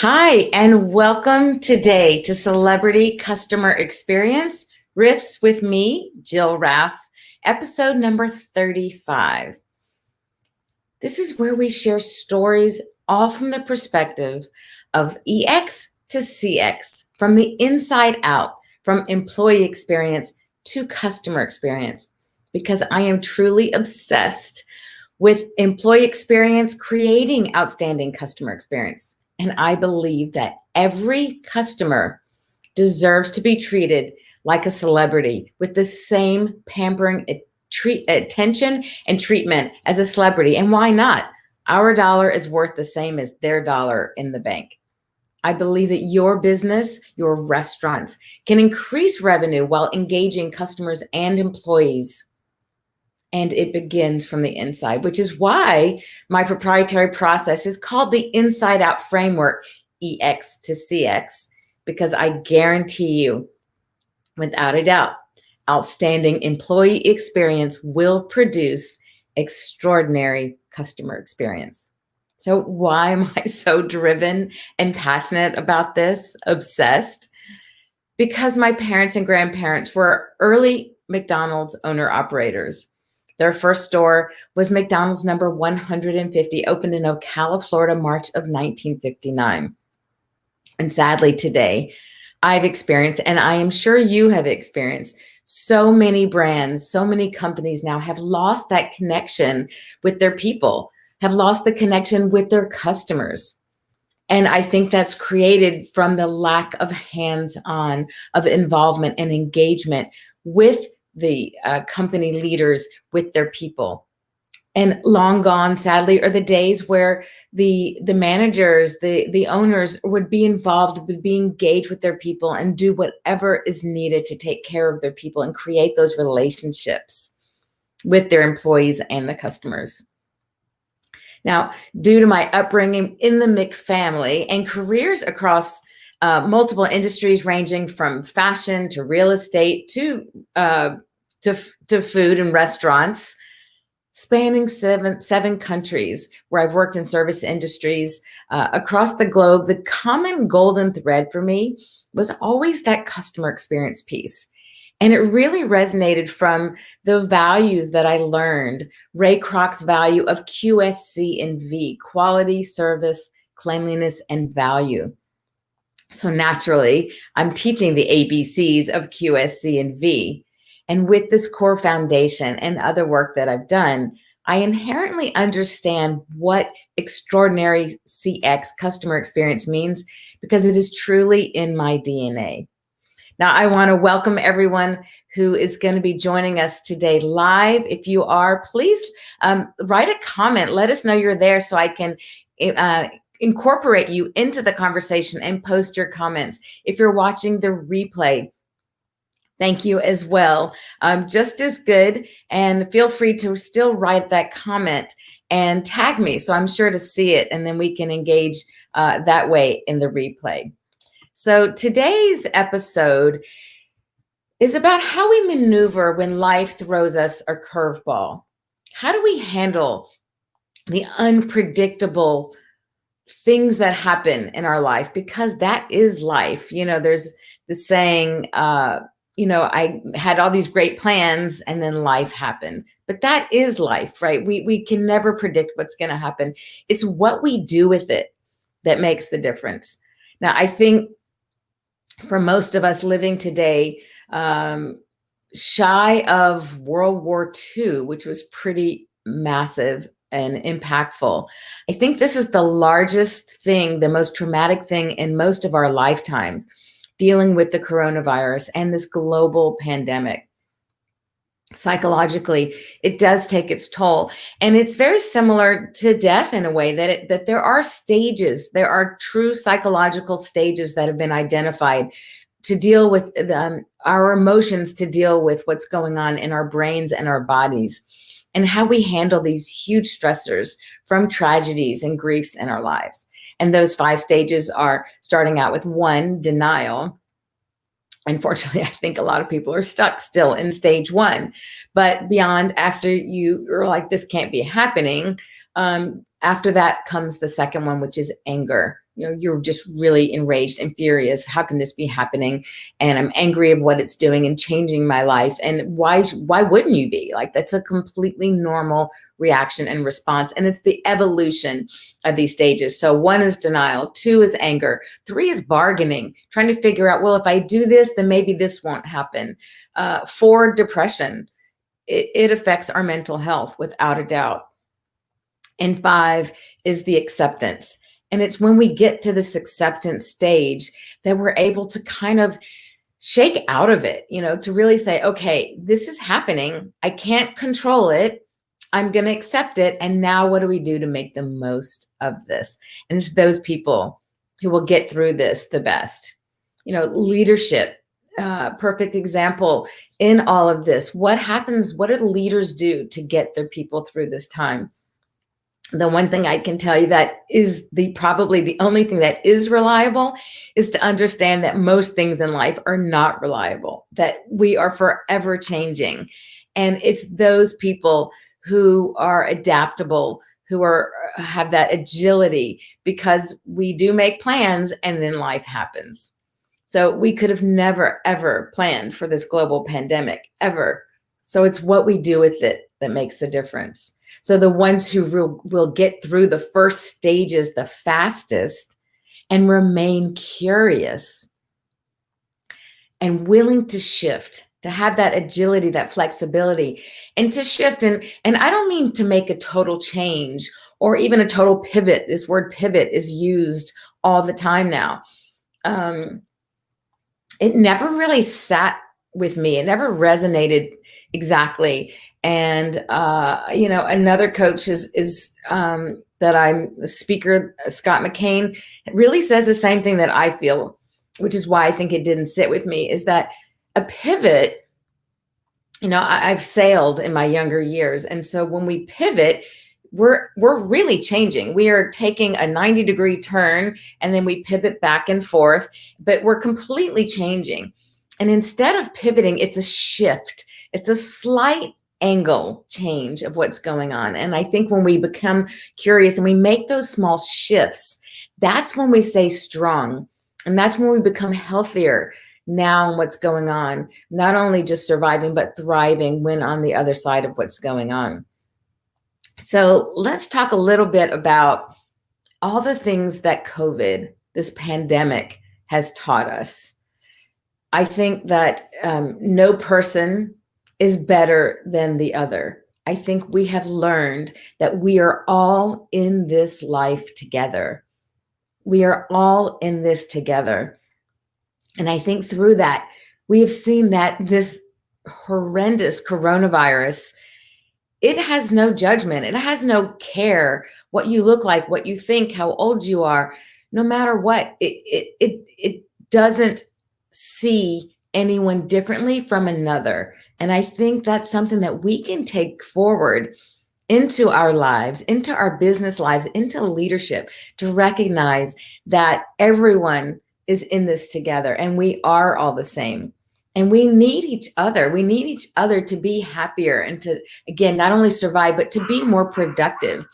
Hi, and welcome today to Celebrity Customer Experience Riffs with me, Jill Raff, episode number 35. This is where we share stories all from the perspective of EX to CX, from the inside out, from employee experience to customer experience, because I am truly obsessed with employee experience creating outstanding customer experience. And I believe that every customer deserves to be treated like a celebrity with the same pampering attention and treatment as a celebrity. And why not? Our dollar is worth the same as their dollar in the bank. I believe that your business, your restaurants can increase revenue while engaging customers and employees. And it begins from the inside, which is why my proprietary process is called the Inside Out Framework, EX to CX, because I guarantee you, without a doubt, outstanding employee experience will produce extraordinary customer experience. So why am I so driven and passionate about this, obsessed? Because my parents and grandparents were early McDonald's owner-operators. Their first store was McDonald's number 150, opened in Ocala, Florida, March of 1959. And sadly, today, I've experienced, and I am sure you have experienced, so many brands, so many companies now have lost that connection with their people, have lost the connection with their customers. And I think that's created from the lack of hands-on, of involvement and engagement with the company leaders, with their people. And long gone, sadly, are the days where the managers, the owners would be involved, would be engaged with their people and do whatever is needed to take care of their people and create those relationships with their employees and the customers. Now, due to my upbringing in the Mick family and careers across multiple industries ranging from fashion to real estate to food and restaurants, spanning seven countries where I've worked in service industries across the globe, the common golden thread for me was always that customer experience piece. And it really resonated from the values that I learned. Ray Kroc's value of QSC and V, quality, service, cleanliness, and value. So naturally, I'm teaching the ABCs of QSC and V. And with this core foundation and other work that I've done, I inherently understand what extraordinary CX, customer experience, means because it is truly in my DNA. Now, I want to welcome everyone who is going to be joining us today live. If you are, please write a comment. Let us know you're there so I can incorporate you into the conversation and post your comments. If you're watching the replay, thank you as well. Just as good. And feel free to still write that comment and tag me so I'm sure to see it, and then we can engage that way in the replay. So today's episode is about how we maneuver when life throws us a curveball. How do we handle the unpredictable things that happen in our life? Because that is life. You know, there's the saying, I had all these great plans and then life happened. But that is life, right? We can never predict what's going to happen. It's what we do with it that makes the difference. Now, I think for most of us living today, shy of World War II, which was pretty massive and impactful, I think this is the largest thing, the most traumatic thing in most of our lifetimes, dealing with the coronavirus and this global pandemic. Psychologically, it does take its toll. And it's very similar to death in a way that there are stages, there are true psychological stages that have been identified to deal with our emotions, to deal with what's going on in our brains and our bodies, and how we handle these huge stressors from tragedies and griefs in our lives. And those 5 stages are starting out with 1, denial. Unfortunately, I think a lot of people are stuck still in stage 1. But beyond, after you are like, this can't be happening, after that comes the second one, which is anger, you're just really enraged and furious. How can this be happening? And I'm angry of what it's doing and changing my life. And why wouldn't you be? Like, that's a completely normal reaction and response. And it's the evolution of these stages. So 1 is denial, 2 is anger, 3 is bargaining, trying to figure out, well, if I do this, then maybe this won't happen. 4, depression. It affects our mental health without a doubt. And 5 is the acceptance. And it's when we get to this acceptance stage that we're able to kind of shake out of it, to really say, okay, this is happening. I can't control it. I'm going to accept it. And now what do we do to make the most of this? And it's those people who will get through this the best. Leadership, perfect example in all of this. What happens? What do the leaders do to get their people through this time? The one thing I can tell you that is probably the only thing that is reliable is to understand that most things in life are not reliable, that we are forever changing. And it's those people who are adaptable, who have that agility, because we do make plans and then life happens. So we could have never, ever planned for this global pandemic, ever. So it's what we do with it that makes the difference. So the ones who will get through the first stages the fastest and remain curious and willing to shift, to have that agility, that flexibility, and to shift. And I don't mean to make a total change or even a total pivot. This word pivot is used all the time now. It never really sat with me. It never resonated exactly. And, another coach is that I'm a speaker, Scott McCain, really says the same thing that I feel, which is why I think it didn't sit with me, is that a pivot, I've sailed in my younger years. And so when we pivot, we're really changing. We are taking a 90-degree turn and then we pivot back and forth, but we're completely changing. And instead of pivoting, it's a shift. It's a slight angle change of what's going on. And I think when we become curious and we make those small shifts, that's when we stay strong. And that's when we become healthier now in what's going on, not only just surviving, but thriving when on the other side of what's going on. So let's talk a little bit about all the things that COVID, this pandemic, has taught us. I think that no person is better than the other. I think we have learned that we are all in this life together. We are all in this together. And I think through that, we have seen that this horrendous coronavirus, it has no judgment. It has no care what you look like, what you think, how old you are, no matter what. It doesn't see anyone differently from another. And I think that's something that we can take forward into our lives, into our business lives, into leadership, to recognize that everyone is in this together and we are all the same. And we need each other. We need each other to be happier and to, again, not only survive, but to be more productive.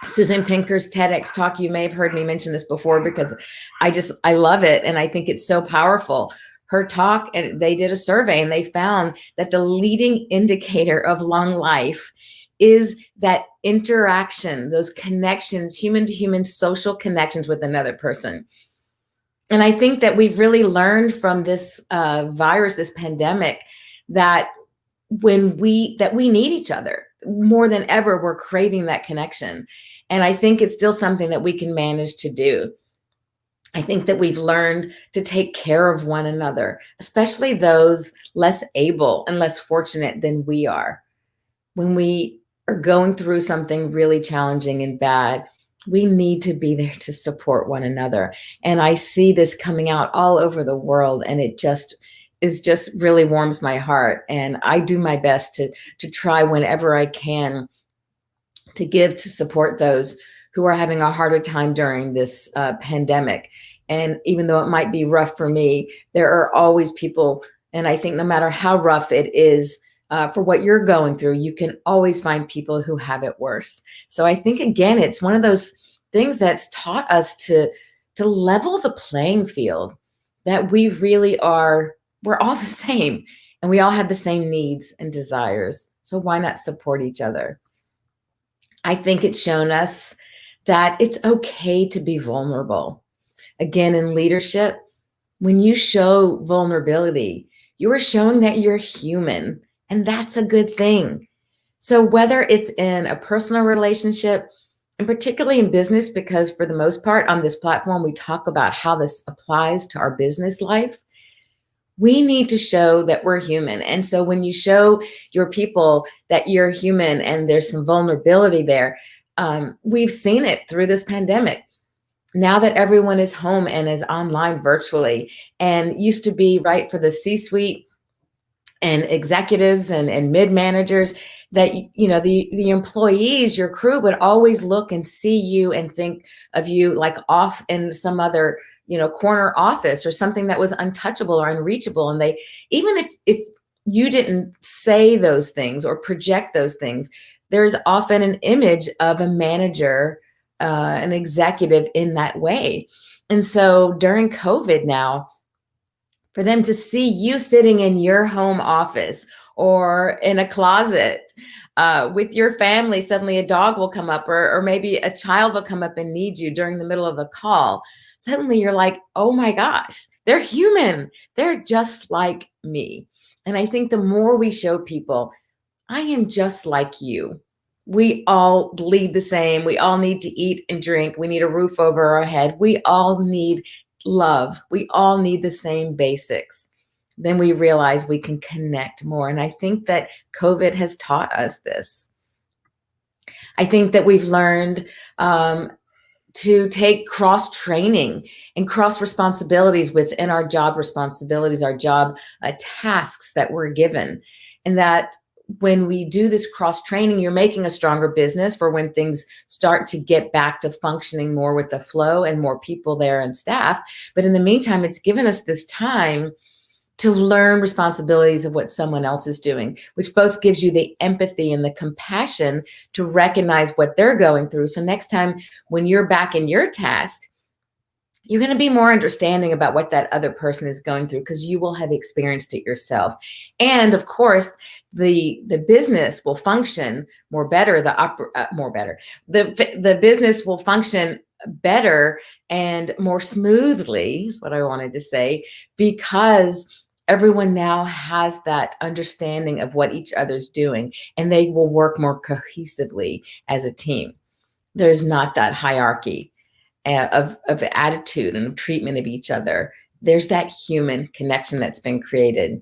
Susan Pinker's TEDx talk, you may have heard me mention this before because I love it. And I think it's so powerful. Her talk, and they did a survey and they found that the leading indicator of long life is that interaction, those connections, human to human social connections with another person. And I think that we've really learned from this virus, this pandemic, that we need each other more than ever. We're craving that connection. And I think it's still something that we can manage to do. I think that we've learned to take care of one another, especially those less able and less fortunate than we are. When we are going through something really challenging and bad, we need to be there to support one another. And I see this coming out all over the world, and it just really warms my heart. And I do my best to try whenever I can to give, to support those who are having a harder time during this pandemic. And even though it might be rough for me, there are always people, and I think no matter how rough it is for what you're going through, you can always find people who have it worse. So I think, again, it's one of those things that's taught us to to level the playing field, that we really are, we're all the same and we all have the same needs and desires. So why not support each other? I think it's shown us that it's okay to be vulnerable. Again, in leadership, when you show vulnerability, you are showing that you're human, and that's a good thing. So whether it's in a personal relationship, and particularly in business, because for the most part on this platform, we talk about how this applies to our business life, we need to show that we're human. And so when you show your people that you're human and there's some vulnerability there, we've seen it through this pandemic. Now that everyone is home and is online virtually, and used to be right for the C-suite and executives and mid managers, that the employees, your crew, would always look and see you and think of you like off in some other corner office or something that was untouchable or unreachable. And they, even if you didn't say those things or project those things, there's often an image of a manager, an executive in that way. And so during COVID now, for them to see you sitting in your home office or in a closet with your family, suddenly a dog will come up, or maybe a child will come up and need you during the middle of a call. Suddenly you're like, oh my gosh, they're human. They're just like me. And I think the more we show people, I am just like you. We all bleed the same. We all need to eat and drink. We need a roof over our head. We all need love. We all need the same basics. Then we realize we can connect more. And I think that COVID has taught us this. I think that we've learned to take cross training and cross responsibilities within our job responsibilities, our job tasks that we're given. And that when we do this cross training, you're making a stronger business for when things start to get back to functioning more with the flow and more people there and staff. But in the meantime, it's given us this time to learn responsibilities of what someone else is doing, which both gives you the empathy and the compassion to recognize what they're going through. So next time when you're back in your task, you're going to be more understanding about what that other person is going through because you will have experienced it yourself. And of course, the business will function more better. The business will function better and more smoothly, is what I wanted to say, because everyone now has that understanding of what each other's doing, and they will work more cohesively as a team. There's not that hierarchy of attitude and of treatment of each other. There's that human connection that's been created.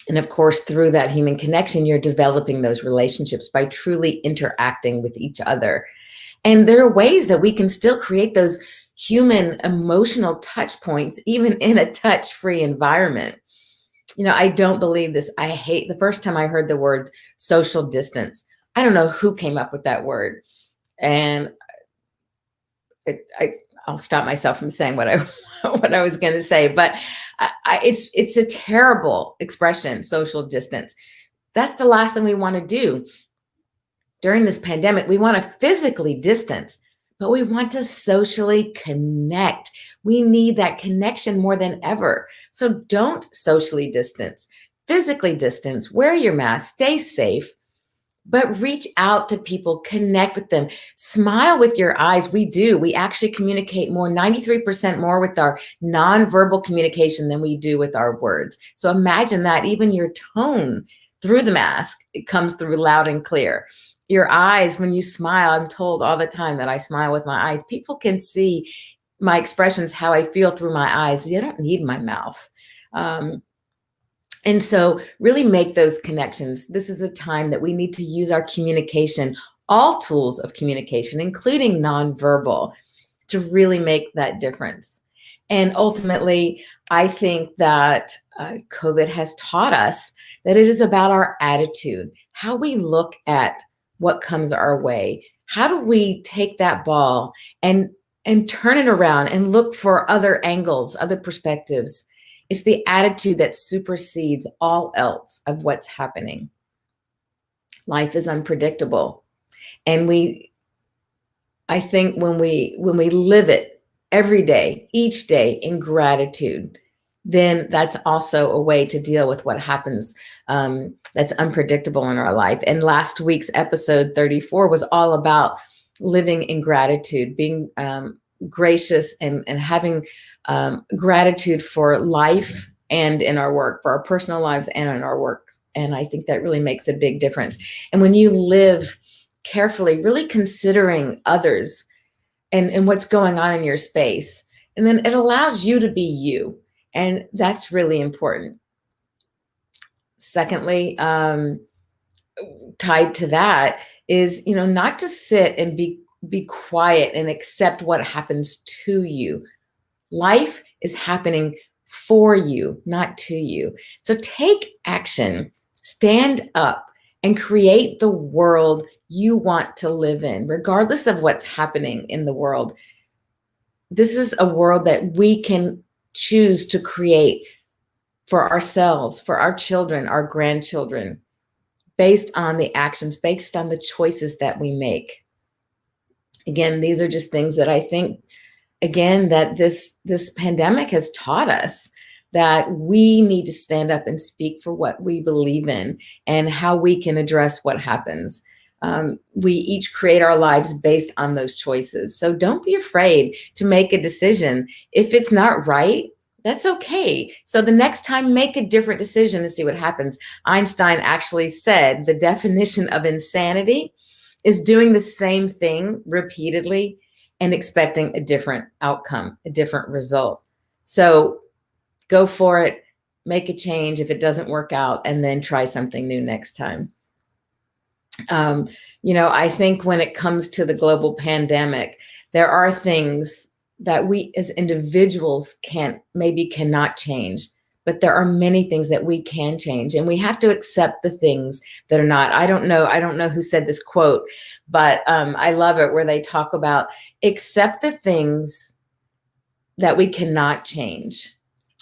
And of course, through that human connection, you're developing those relationships by truly interacting with each other. And there are ways that we can still create those human emotional touch points, even in a touch-free environment. I don't believe this. I hate the first time I heard the word social distance. I don't know who came up with that word. And I'll stop myself from saying what I was going to say, but it's a terrible expression, social distance. That's the last thing we want to do during this pandemic. We want to physically distance, but we want to socially connect. We need that connection more than ever. So don't socially distance, physically distance, wear your mask, stay safe, but reach out to people, connect with them, smile with your eyes. We actually communicate more, 93% more with our nonverbal communication than we do with our words. So imagine that even your tone through the mask, it comes through loud and clear. Your eyes, when you smile, I'm told all the time that I smile with my eyes. People can see my expressions, how I feel through my eyes. You don't need my mouth. And so really make those connections. This is a time that we need to use our communication, all tools of communication, including nonverbal, to really make that difference. And ultimately, I think that COVID has taught us that it is about our attitude, how we look at what comes our way. How do we take that ball and turn it around and look for other angles, other perspectives? It's the attitude that supersedes all else of what's happening. Life is unpredictable. And I think when we live it, every day, each day in gratitude, then that's also a way to deal with what happens that's unpredictable in our life. And last week's episode 34 was all about living in gratitude, being gracious and having gratitude for life and in our work, for our personal lives and in our work. And I think that really makes a big difference. And when you live carefully, really considering others and what's going on in your space, and then it allows you to be you. And that's really important. Secondly, tied to that is, not to sit and be quiet and accept what happens to you. Life is happening for you, not to you. So take action, stand up, and create the world you want to live in, regardless of what's happening in the world. This is a world that we can choose to create for ourselves, for our children, our grandchildren, based on the actions, based on the choices that we make. Again, these are just things that I think, again, that this pandemic has taught us, that we need to stand up and speak for what we believe in and how we can address what happens. We each create our lives based on those choices. So don't be afraid to make a decision. If it's not right, that's okay. So the next time, make a different decision and see what happens. Einstein actually said the definition of insanity is doing the same thing repeatedly and expecting a different outcome, a different result. So go for it, make a change if it doesn't work out, and then try something new next time. I think when it comes to the global pandemic, there are things that we as individuals cannot change, but there are many things that we can change, and we have to accept the things that are not. I don't know who said this quote, but I love it, where they talk about accept the things that we cannot change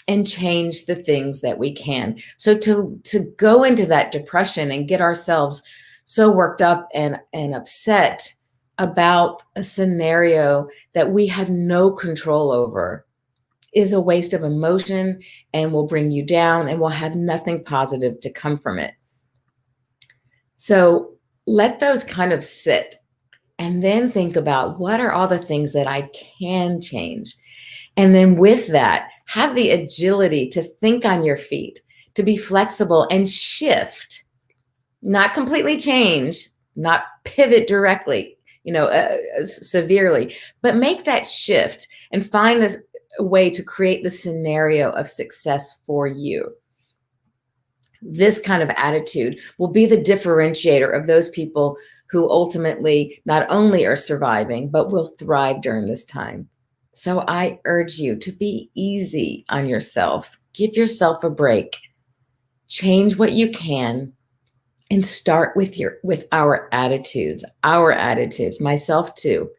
and change the things that we can. So to go into that depression and get ourselves so worked up and upset about a scenario that we have no control over is a waste of emotion and will bring you down and will have nothing positive to come from it. So let those kind of sit and then think about, what are all the things that I can change? And then with that, have the agility to think on your feet, to be flexible and shift, not completely change, not pivot directly, severely, but make that shift and find a way to create the scenario of success for you. This kind of attitude will be the differentiator of those people who ultimately not only are surviving, but will thrive during this time. So I urge you to be easy on yourself. Give yourself a break. Change what you can. And start with our attitudes, myself too.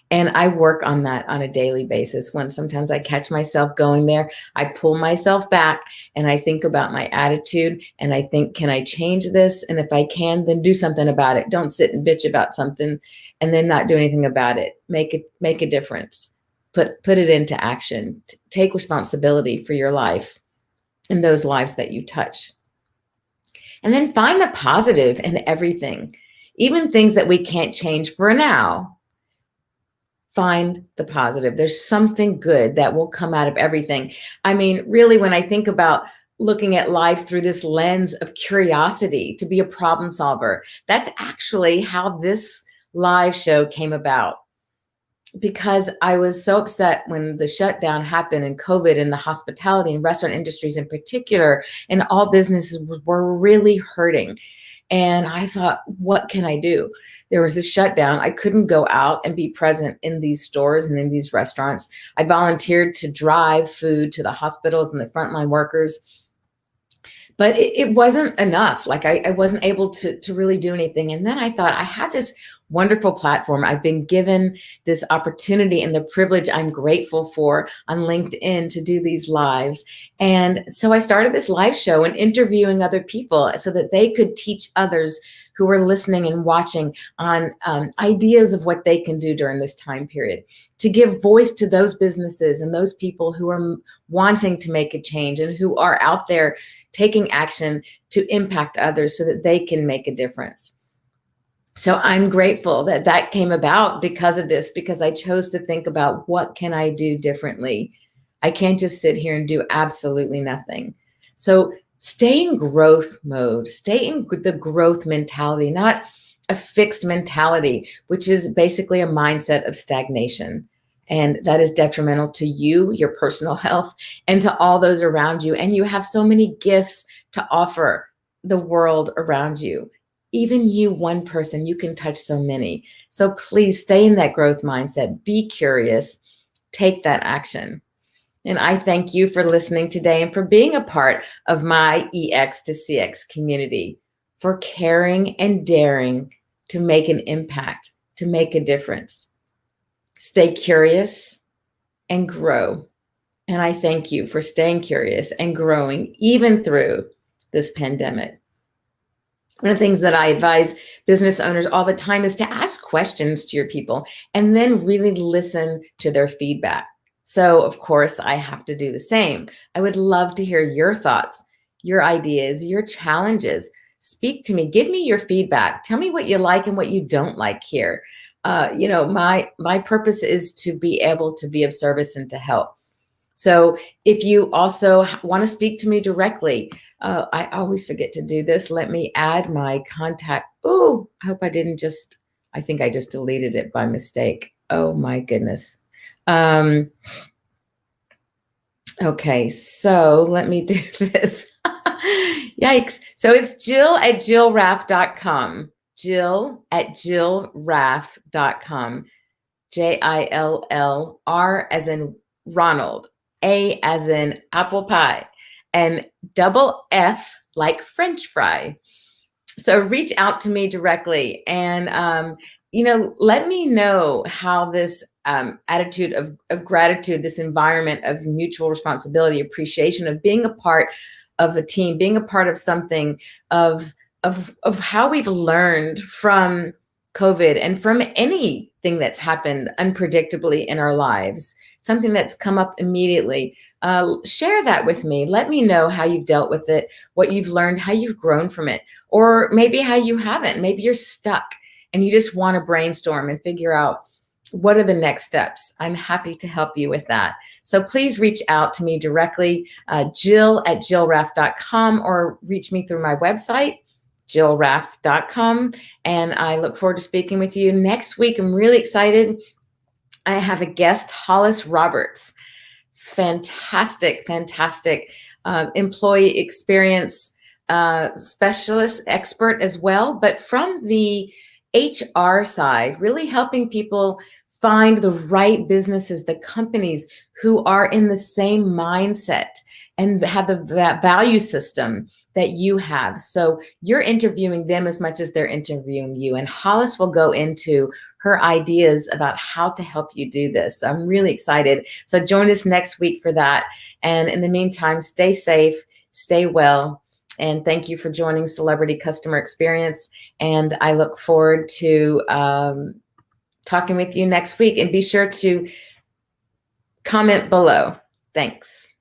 And I work on that on a daily basis. When sometimes I catch myself going there, I pull myself back and I think about my attitude and I think, can I change this? And if I can, then do something about it. Don't sit and bitch about something and then not do anything about it. Make a difference. Put it into action. Take responsibility for your life and those lives that you touch. And then find the positive in everything, even things that we can't change for now. Find the positive. There's something good that will come out of everything. I mean, really, when I think about looking at life through this lens of curiosity, to be a problem solver, that's actually how this live show came about. Because I was so upset when the shutdown happened and COVID in the hospitality and restaurant industries in particular, and all businesses were really hurting. And I thought, what can I do? There was this shutdown. I couldn't go out and be present in these stores and in these restaurants. I volunteered to drive food to the hospitals and the frontline workers. But it wasn't enough. Like I wasn't able to really do anything. And then I thought, I have this wonderful platform. I've been given this opportunity and the privilege I'm grateful for on LinkedIn to do these lives. And so I started this live show and interviewing other people so that they could teach others who were listening and watching on ideas of what they can do during this time period, to give voice to those businesses and those people who are wanting to make a change and who are out there taking action to impact others so that they can make a difference. So I'm grateful that that came about because of this, because I chose to think about what can I do differently. I can't just sit here and do absolutely nothing. So stay in growth mode, stay in the growth mentality, not a fixed mentality, which is basically a mindset of stagnation. And that is detrimental to you, your personal health, and to all those around you. And you have so many gifts to offer the world around you. Even you, one person, you can touch so many. So please stay in that growth mindset. Be curious. Take that action. And I thank you for listening today and for being a part of my EX to CX community, for caring and daring to make an impact, to make a difference. Stay curious and grow. And I thank you for staying curious and growing even through this pandemic. One of the things that I advise business owners all the time is to ask questions to your people and then really listen to their feedback. So, of course, I have to do the same. I would love to hear your thoughts, your ideas, your challenges. Speak to me. Give me your feedback. Tell me what you like and what you don't like here. My purpose is to be able to be of service and to help. So if you also want to speak to me directly, I always forget to do this. Let me add my contact. Oh, I hope I think I just deleted it by mistake. Oh my goodness. Okay, so let me do this. Yikes. So it's Jill@JillRaff.com. Jill@JillRaff.com. JILLR as in Ronald, A as in apple pie, and double F like French fry. So reach out to me directly and, let me know how this attitude of gratitude, this environment of mutual responsibility, appreciation of being a part of a team, being a part of something, of how we've learned from COVID and from anything that's happened unpredictably in our lives, something that's come up immediately. Share that with me. Let me know how you've dealt with it, what you've learned, how you've grown from it, or maybe how you haven't. Maybe you're stuck and you just want to brainstorm and figure out what are the next steps. I'm happy to help you with that. So please reach out to me directly, Jill@JillRaff.com, or reach me through my website, JillRaff.com. And I look forward to speaking with you next week. I'm really excited. I have a guest, Hollis Roberts. Fantastic employee experience specialist, expert as well, but from the HR side, really helping people find the right businesses, the companies who are in the same mindset and have the value system that you have. So you're interviewing them as much as they're interviewing you. And Hollis will go into her ideas about how to help you do this. I'm really excited. So join us next week for that. And in the meantime, stay safe, stay well. And thank you for joining Celebrity Customer Experience. And I look forward to talking with you next week. And be sure to comment below. Thanks.